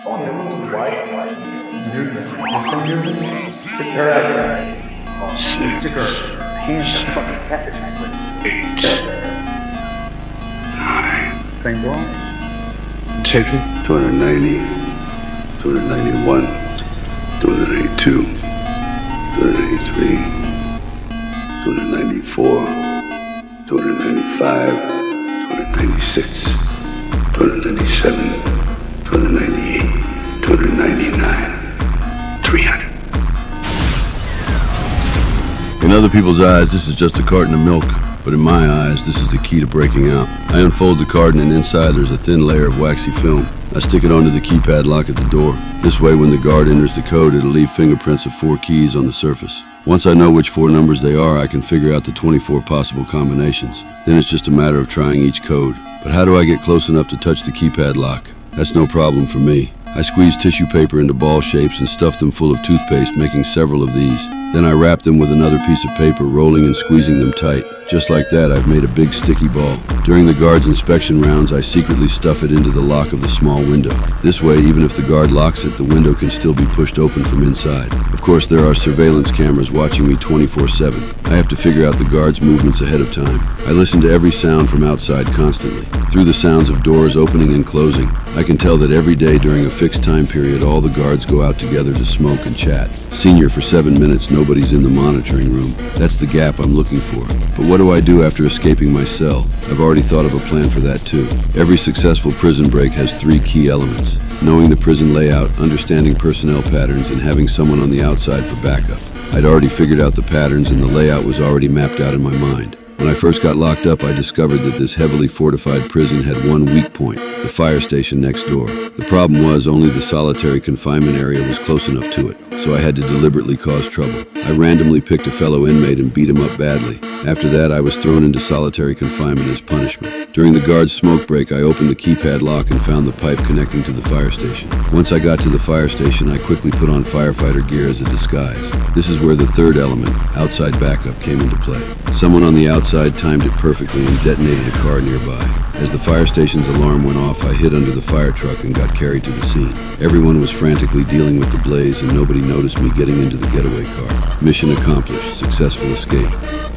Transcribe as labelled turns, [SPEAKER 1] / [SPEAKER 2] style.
[SPEAKER 1] Oh, you know, white. Take her out there. Take her hands and fucking catfish.
[SPEAKER 2] 8, 9,
[SPEAKER 1] Thing wrong?
[SPEAKER 2] check it. 290, 291, 292, 293, 294, 295, 296, 297, 298, 299, 300.
[SPEAKER 3] In other people's eyes, this is just a carton of milk, but in my eyes, this is the key to breaking out. I unfold the carton and inside there's a thin layer of waxy film. I stick it onto the keypad lock at the door. This way, when the guard enters the code, it'll leave fingerprints of 4 keys on the surface. Once I know which 4 numbers they are, I can figure out the 24 possible combinations. Then it's just a matter of trying each code. But how do I get close enough to touch the keypad lock? That's no problem for me. I squeeze tissue paper into ball shapes and stuff them full of toothpaste, making several of these. Then I wrap them with another piece of paper, rolling and squeezing them tight. Just like that, I've made a big sticky ball. During the guard's inspection rounds, I secretly stuff it into the lock of the small window. This way, even if the guard locks it, the window can still be pushed open from inside. Of course, there are surveillance cameras watching me 24/7. I have to figure out the guard's movements ahead of time. I listen to every sound from outside constantly. Through the sounds of doors opening and closing, I can tell that every day during a fixed time period, all the guards go out together to smoke and chat. Senior for 7 minutes, nobody's in the monitoring room. That's the gap I'm looking for. But what do I do after escaping my cell? I've already thought of a plan for that too. Every successful prison break has 3 key elements: knowing the prison layout, understanding personnel patterns, and having someone on the outside for backup. I'd already figured out the patterns and the layout was already mapped out in my mind. When I first got locked up, I discovered that this heavily fortified prison had one weak point, the fire station next door. The problem was only the solitary confinement area was close enough to it, so I had to deliberately cause trouble. I randomly picked a fellow inmate and beat him up badly. After that, I was thrown into solitary confinement as punishment. During the guard's smoke break, I opened the keypad lock and found the pipe connecting to the fire station. Once I got to the fire station, I quickly put on firefighter gear as a disguise. This is where the third element, outside backup, came into play. Someone on the outside timed it perfectly and detonated a car nearby. As the fire station's alarm went off, I hid under the fire truck and got carried to the scene. Everyone was frantically dealing with the blaze and nobody noticed me getting into the getaway car. Mission accomplished. Successful escape.